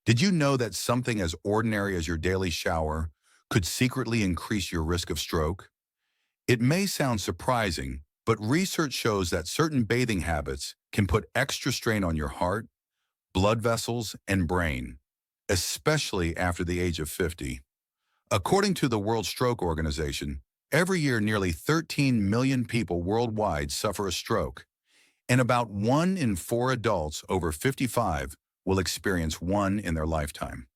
Did you know that something as ordinary as your daily shower could secretly increase your risk of stroke? It may sound surprising, but research shows that certain bathing habits can put extra strain on your heart, blood vessels, and brain, especially after the age of 50. According to the World Stroke Organization, every year nearly 13 million people worldwide suffer a stroke, and about 1 in 4 adults over 55 will experience one in their lifetime.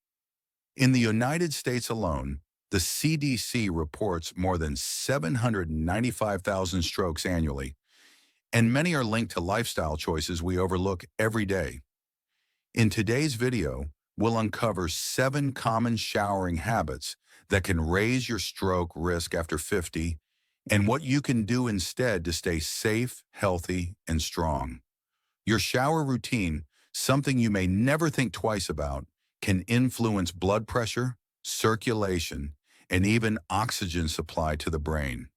In the United States alone, the CDC reports more than 795,000 strokes annually, and many are linked to lifestyle choices we overlook every day. In today's video, we'll uncover 7 common showering habits that can raise your stroke risk after 50 and what you can do instead to stay safe, healthy, and strong. Your shower routine, something you may never think twice about, can influence blood pressure, circulation, and even oxygen supply to the brain.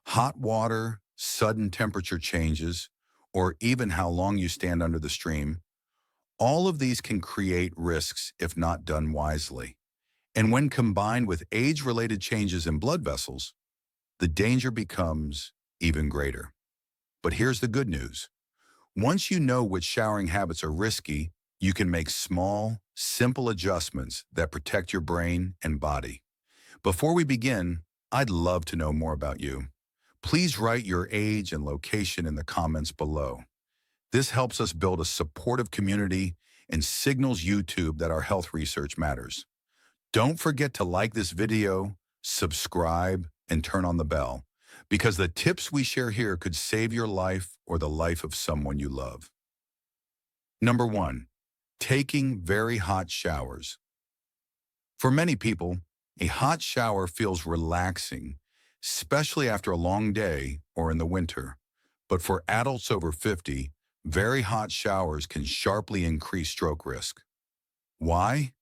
Hot water, sudden temperature changes, or even how long you stand under the stream, all of these can create risks if not done wisely. And when combined with age-related changes in blood vessels, the danger becomes even greater. But here's the good news. Once you know which showering habits are risky, you can make small, simple adjustments that protect your brain and body. Before we begin, I'd love to know more about you. Please write your age and location in the comments below. This helps us build a supportive community and signals YouTube that our health research matters. Don't forget to like this video, subscribe, and turn on the bell, because the tips we share here could save your life or the life of someone you love. Number 1. Taking very hot showers. For many people, a hot shower feels relaxing, especially after a long day or in the winter. But for adults over 50, very hot showers can sharply increase stroke risk. Why?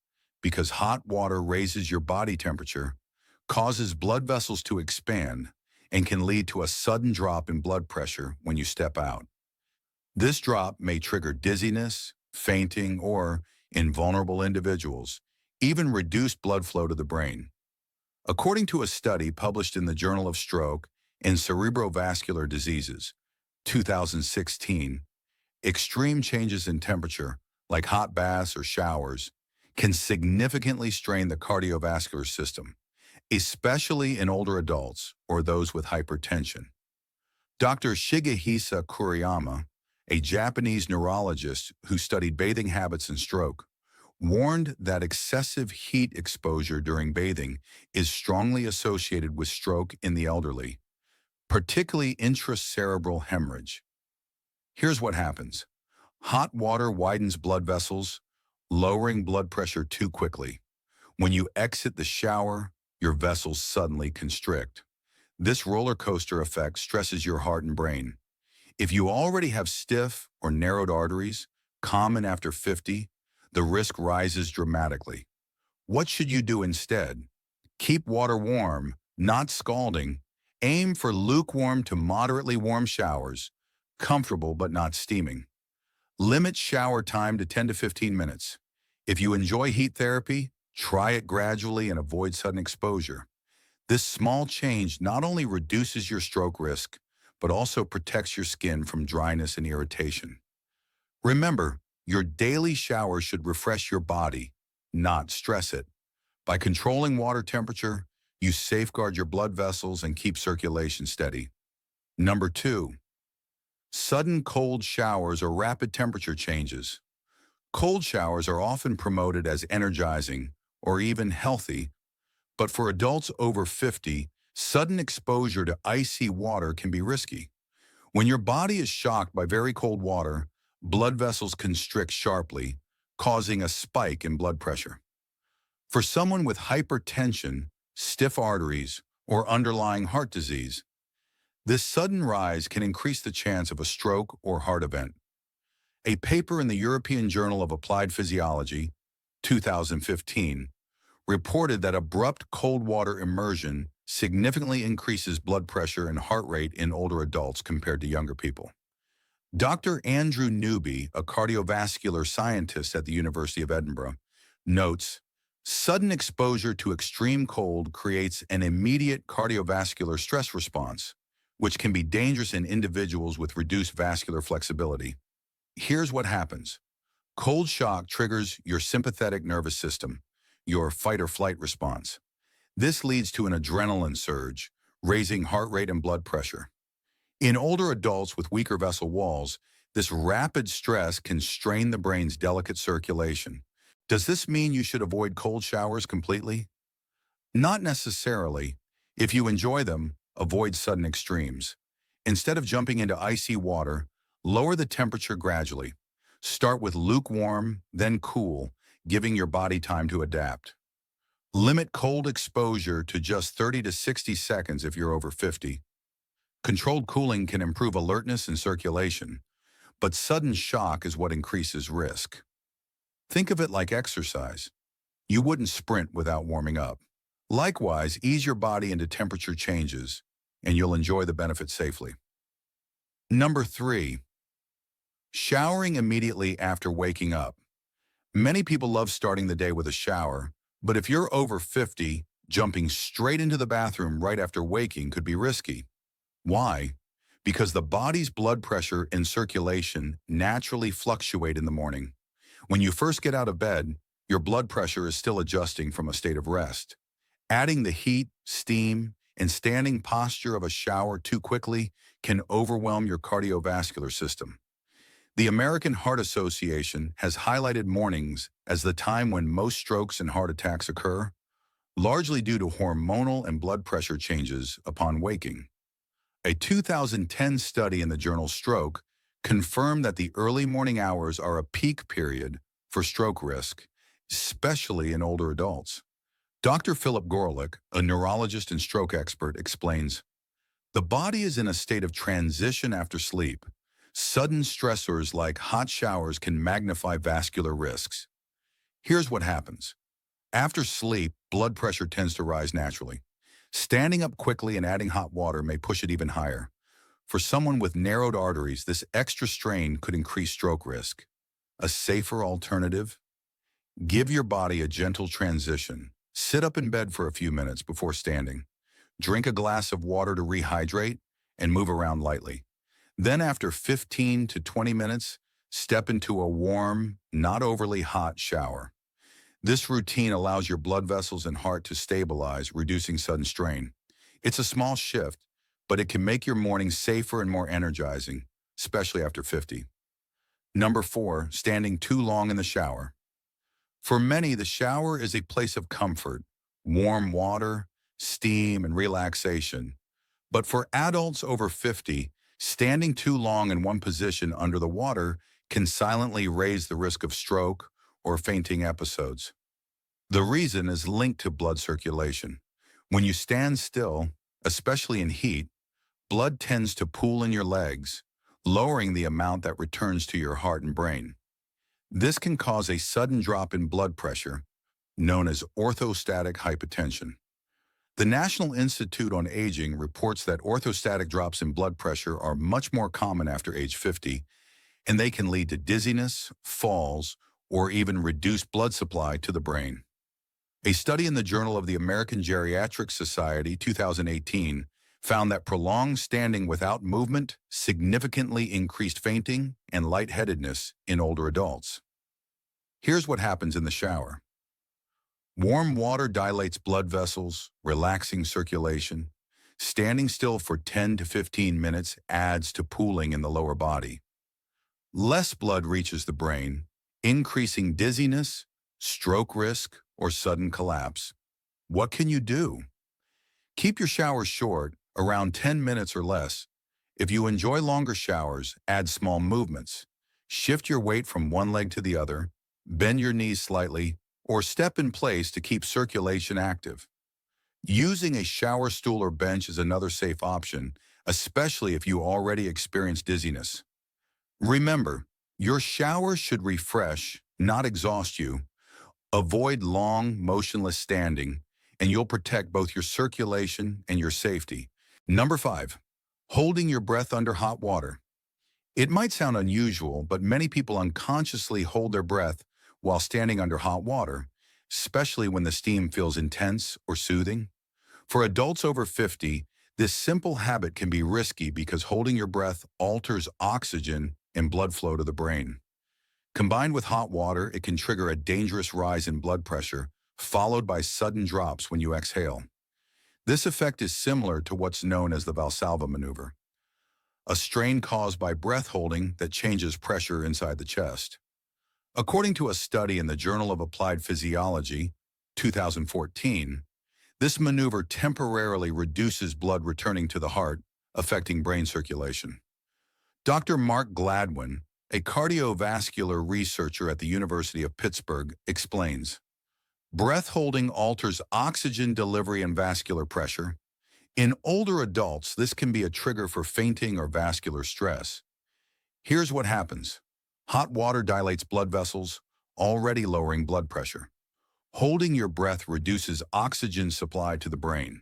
Because hot water raises your body temperature, causes blood vessels to expand, and can lead to a sudden drop in blood pressure when you step out. This drop may trigger dizziness, fainting, or, in vulnerable individuals, even reduced blood flow to the brain. According to a study published in the Journal of Stroke and Cerebrovascular Diseases, 2016, extreme changes in temperature, like hot baths or showers, can significantly strain the cardiovascular system, especially in older adults or those with hypertension. Dr. Shigehisa Kuriyama, a Japanese neurologist who studied bathing habits and stroke, warned that excessive heat exposure during bathing is strongly associated with stroke in the elderly, particularly intracerebral hemorrhage. Here's what happens. Hot water widens blood vessels, lowering blood pressure too quickly. When you exit the shower, your vessels suddenly constrict. This roller coaster effect stresses your heart and brain. If you already have stiff or narrowed arteries, common after 50, the risk rises dramatically. What should you do instead? Keep water warm, not scalding. Aim for lukewarm to moderately warm showers, comfortable but not steaming. Limit shower time to 10 to 15 minutes. If you enjoy heat therapy, try it gradually and avoid sudden exposure. This small change not only reduces your stroke risk, but also protects your skin from dryness and irritation. Remember, your daily shower should refresh your body, not stress it. By controlling water temperature, you safeguard your blood vessels and keep circulation steady. Number 2. Sudden cold showers or rapid temperature changes. Cold showers are often promoted as energizing or even healthy, but for adults over 50, sudden exposure to icy water can be risky. When your body is shocked by very cold water, blood vessels constrict sharply, causing a spike in blood pressure. For someone with hypertension, stiff arteries, or underlying heart disease, this sudden rise can increase the chance of a stroke or heart event. A paper in the European Journal of Applied Physiology, 2015, reported that abrupt cold water immersion significantly increases blood pressure and heart rate in older adults compared to younger people. Dr. Andrew Newby, a cardiovascular scientist at the University of Edinburgh, Notes: sudden exposure to extreme cold creates an immediate cardiovascular stress response, which can be dangerous in individuals with reduced vascular flexibility. Here's what happens. Cold shock triggers your sympathetic nervous system, your fight or flight response. This leads to an adrenaline surge, raising heart rate and blood pressure. In older adults with weaker vessel walls, this rapid stress can strain the brain's delicate circulation. Does this mean you should avoid cold showers completely? Not necessarily. If you enjoy them, avoid sudden extremes. Instead of jumping into icy water, lower the temperature gradually. Start with lukewarm, then cool, giving your body time to adapt. Limit cold exposure to just 30 to 60 seconds if you're over 50. Controlled cooling can improve alertness and circulation, but sudden shock is what increases risk. Think of it like exercise. You wouldn't sprint without warming up. Likewise, ease your body into temperature changes, and you'll enjoy the benefits safely. Number 3. Showering immediately after waking up. Many people love starting the day with a shower, but if you're over 50, jumping straight into the bathroom right after waking could be risky. Why? Because the body's blood pressure and circulation naturally fluctuate in the morning. When you first get out of bed, your blood pressure is still adjusting from a state of rest. Adding the heat, steam, and standing posture of a shower too quickly can overwhelm your cardiovascular system. The American Heart Association has highlighted mornings as the time when most strokes and heart attacks occur, largely due to hormonal and blood pressure changes upon waking. A 2010 study in the journal Stroke confirmed that the early morning hours are a peak period for stroke risk, especially in older adults. Dr. Philip Gorelick, a neurologist and stroke expert, explains, "The body is in a state of transition after sleep. Sudden stressors like hot showers can magnify vascular risks. Here's what happens. After sleep, blood pressure tends to rise naturally. Standing up quickly and adding hot water may push it even higher. For someone with narrowed arteries, this extra strain could increase stroke risk. A safer alternative? Give your body a gentle transition. Sit up in bed for a few minutes before standing. Drink a glass of water to rehydrate and move around lightly. Then after 15 to 20 minutes, step into a warm, not overly hot shower. This routine allows your blood vessels and heart to stabilize, reducing sudden strain. It's a small shift, but it can make your morning safer and more energizing, especially after 50. Number 4, standing too long in the shower. For many, the shower is a place of comfort, warm water, steam, and relaxation. But for adults over 50, standing too long in one position under the water can silently raise the risk of stroke or fainting episodes. The reason is linked to blood circulation. When you stand still, especially in heat, blood tends to pool in your legs, lowering the amount that returns to your heart and brain. This can cause a sudden drop in blood pressure, known as orthostatic hypotension. The National Institute on Aging reports that orthostatic drops in blood pressure are much more common after age 50, and they can lead to dizziness, falls, or even reduced blood supply to the brain. A study in the Journal of the American Geriatric Society 2018 found that prolonged standing without movement significantly increased fainting and lightheadedness in older adults. Here's what happens in the shower. Warm water dilates blood vessels, relaxing circulation. Standing still for 10 to 15 minutes adds to pooling in the lower body. Less blood reaches the brain, increasing dizziness, stroke risk, or sudden collapse. What can you do? Keep your shower short, around 10 minutes or less. If you enjoy longer showers, add small movements. Shift your weight from one leg to the other, bend your knees slightly, or step in place to keep circulation active. Using a shower stool or bench is another safe option, especially if you already experience dizziness. Remember, your shower should refresh, not exhaust you. Avoid long, motionless standing, and you'll protect both your circulation and your safety. Number 5, holding your breath under hot water. It might sound unusual, but many people unconsciously hold their breath while standing under hot water, especially when the steam feels intense or soothing. For adults over 50, this simple habit can be risky because holding your breath alters oxygen and blood flow to the brain. Combined with hot water, it can trigger a dangerous rise in blood pressure, followed by sudden drops when you exhale. This effect is similar to what's known as the Valsalva maneuver, a strain caused by breath holding that changes pressure inside the chest. According to a study in the Journal of Applied Physiology, 2014, this maneuver temporarily reduces blood returning to the heart, affecting brain circulation. Dr. Mark Gladwin, a cardiovascular researcher at the University of Pittsburgh, explains, breath holding alters oxygen delivery and vascular pressure. In older adults, this can be a trigger for fainting or vascular stress. Here's what happens. Hot water dilates blood vessels, already lowering blood pressure. Holding your breath reduces oxygen supply to the brain.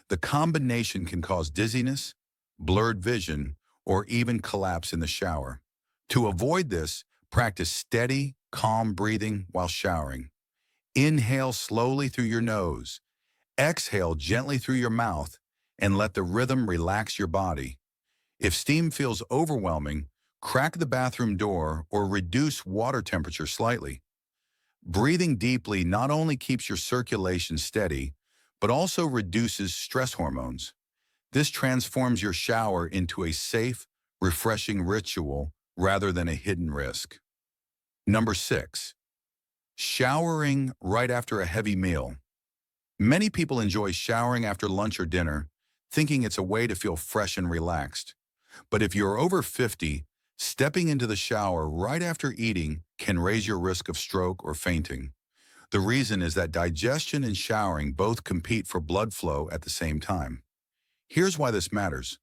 The combination can cause dizziness, blurred vision, or even collapse in the shower. To avoid this, practice steady, calm breathing while showering. Inhale slowly through your nose. Exhale gently through your mouth and let the rhythm relax your body. If steam feels overwhelming, crack the bathroom door or reduce water temperature slightly. Breathing deeply not only keeps your circulation steady, but also reduces stress hormones. This transforms your shower into a safe, refreshing ritual rather than a hidden risk. Number 6. Showering right after a heavy meal. Many people enjoy showering after lunch or dinner, thinking it's a way to feel fresh and relaxed. But if you're over 50, stepping into the shower right after eating can raise your risk of stroke or fainting. The reason is that digestion and showering both compete for blood flow at the same time. Here's why this matters.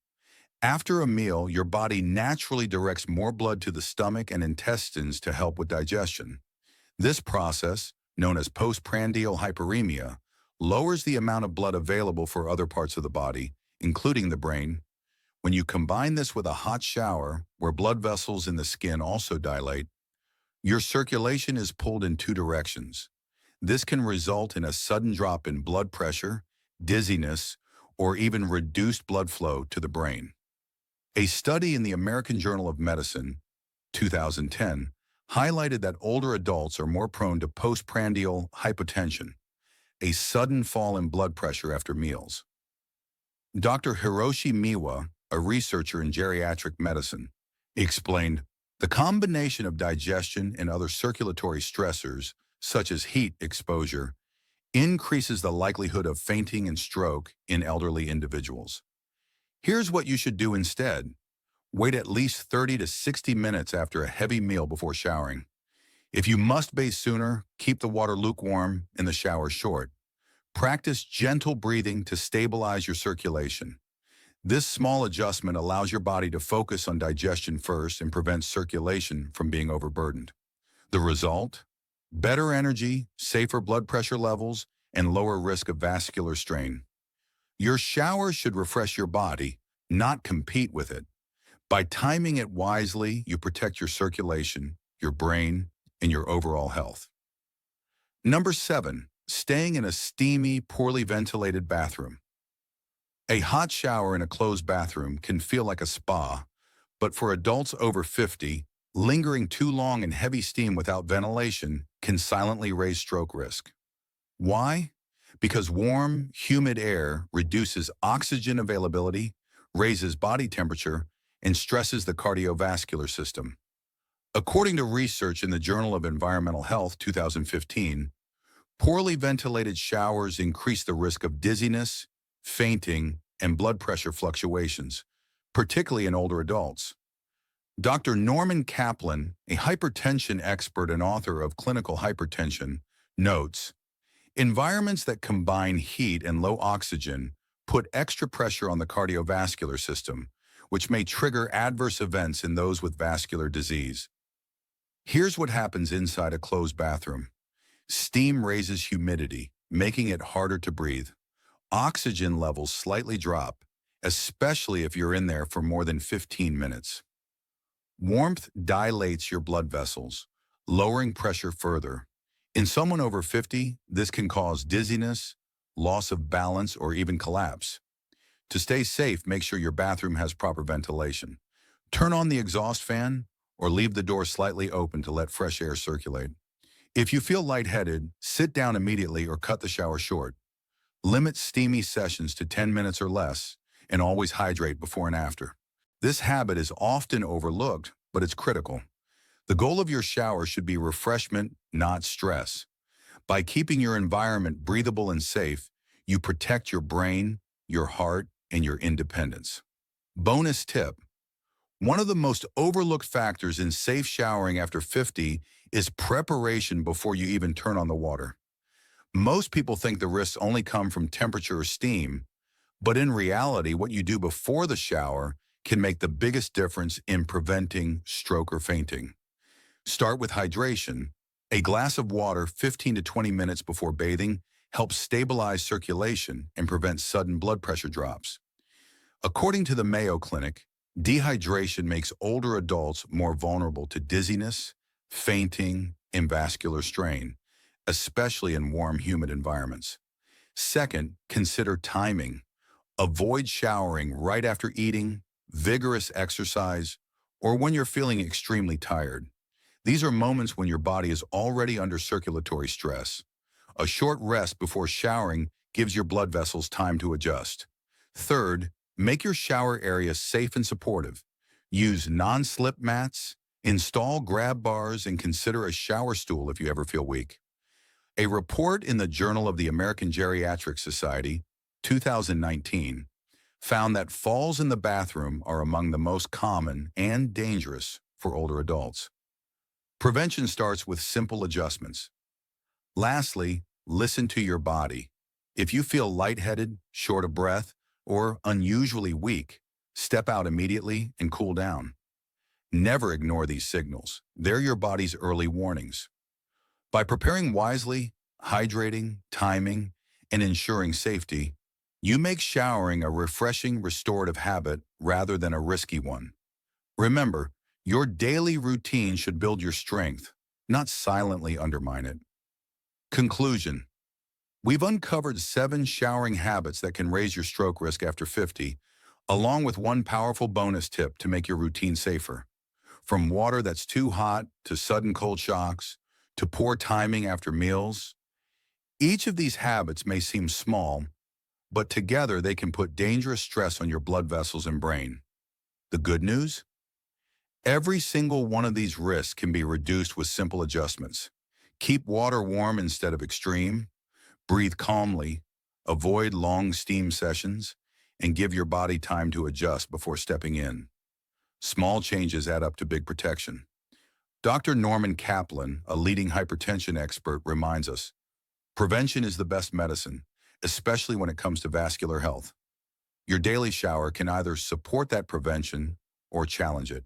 After a meal, your body naturally directs more blood to the stomach and intestines to help with digestion. This process, known as postprandial hyperemia, lowers the amount of blood available for other parts of the body, including the brain. When you combine this with a hot shower, where blood vessels in the skin also dilate, your circulation is pulled in two directions. This can result in a sudden drop in blood pressure, dizziness, or even reduced blood flow to the brain. A study in the American Journal of Medicine, 2010, highlighted that older adults are more prone to postprandial hypotension, a sudden fall in blood pressure after meals. Dr. Hiroshi Miwa, a researcher in geriatric medicine, explained, the combination of digestion and other circulatory stressors, such as heat exposure, increases the likelihood of fainting and stroke in elderly individuals. Here's what you should do instead. Wait at least 30 to 60 minutes after a heavy meal before showering. If you must bathe sooner, keep the water lukewarm and the shower short. Practice gentle breathing to stabilize your circulation. This small adjustment allows your body to focus on digestion first and prevents circulation from being overburdened. The result? Better energy, safer blood pressure levels, and lower risk of vascular strain. Your shower should refresh your body, not compete with it. By timing it wisely, you protect your circulation, your brain, and your overall health. Number 7, staying in a steamy, poorly ventilated bathroom. A hot shower in a closed bathroom can feel like a spa, but for adults over 50, lingering too long in heavy steam without ventilation can silently raise stroke risk. Why? Because warm, humid air reduces oxygen availability, raises body temperature, and stresses the cardiovascular system. According to research in the Journal of Environmental Health 2015, poorly ventilated showers increase the risk of dizziness, fainting, and blood pressure fluctuations, particularly in older adults. Dr. Norman Kaplan, a hypertension expert and author of Clinical Hypertension, notes, environments that combine heat and low oxygen put extra pressure on the cardiovascular system, which may trigger adverse events in those with vascular disease. Here's what happens inside a closed bathroom. Steam raises humidity, making it harder to breathe. Oxygen levels slightly drop, especially if you're in there for more than 15 minutes. Warmth dilates your blood vessels, lowering pressure further. In someone over 50, this can cause dizziness, loss of balance, or even collapse. To stay safe, make sure your bathroom has proper ventilation. Turn on the exhaust fan or leave the door slightly open to let fresh air circulate. If you feel lightheaded, sit down immediately or cut the shower short. Limit steamy sessions to 10 minutes or less, and always hydrate before and after. This habit is often overlooked, but it's critical. The goal of your shower should be refreshment, not stress. By keeping your environment breathable and safe, you protect your brain, your heart, and your independence. Bonus tip: one of the most overlooked factors in safe showering after 50 is preparation before you even turn on the water. Most people think the risks only come from temperature or steam, but in reality, what you do before the shower can make the biggest difference in preventing stroke or fainting. Start with hydration. A glass of water 15 to 20 minutes before bathing helps stabilize circulation and prevent sudden blood pressure drops. According to the Mayo Clinic, dehydration makes older adults more vulnerable to dizziness, fainting, and vascular strain, especially in warm, humid environments. Second, consider timing. Avoid showering right after eating, vigorous exercise, or when you're feeling extremely tired. These are moments when your body is already under circulatory stress. A short rest before showering gives your blood vessels time to adjust. Third, make your shower area safe and supportive. Use non-slip mats, install grab bars, and consider a shower stool if you ever feel weak. A report in the Journal of the American Geriatric Society, 2019, found that falls in the bathroom are among the most common and dangerous for older adults. Prevention starts with simple adjustments. Lastly, listen to your body. If you feel lightheaded, short of breath, or unusually weak, step out immediately and cool down. Never ignore these signals. They're your body's early warnings. By preparing wisely, hydrating, timing, and ensuring safety, you make showering a refreshing, restorative habit rather than a risky one. Remember, your daily routine should build your strength, not silently undermine it. Conclusion: we've uncovered 7 showering habits that can raise your stroke risk after 50, along with one powerful bonus tip to make your routine safer. From water that's too hot to sudden cold shocks to poor timing after meals, each of these habits may seem small, but together they can put dangerous stress on your blood vessels and brain. The good news? Every single one of these risks can be reduced with simple adjustments. Keep water warm instead of extreme, breathe calmly, avoid long steam sessions, and give your body time to adjust before stepping in. Small changes add up to big protection. Dr. Norman Kaplan, a leading hypertension expert, reminds us, prevention is the best medicine, especially when it comes to vascular health. Your daily shower can either support that prevention or challenge it.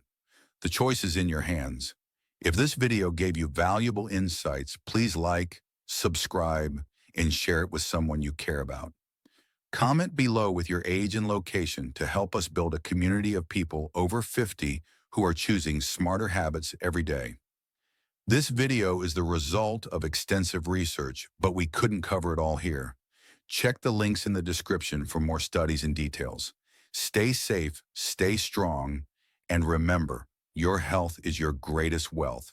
The choice is in your hands. If this video gave you valuable insights, please like, subscribe, and share it with someone you care about. Comment below with your age and location to help us build a community of people over 50 who are choosing smarter habits every day. This video is the result of extensive research, but we couldn't cover it all here. Check the links in the description for more studies and details. Stay safe, stay strong, and remember, your health is your greatest wealth.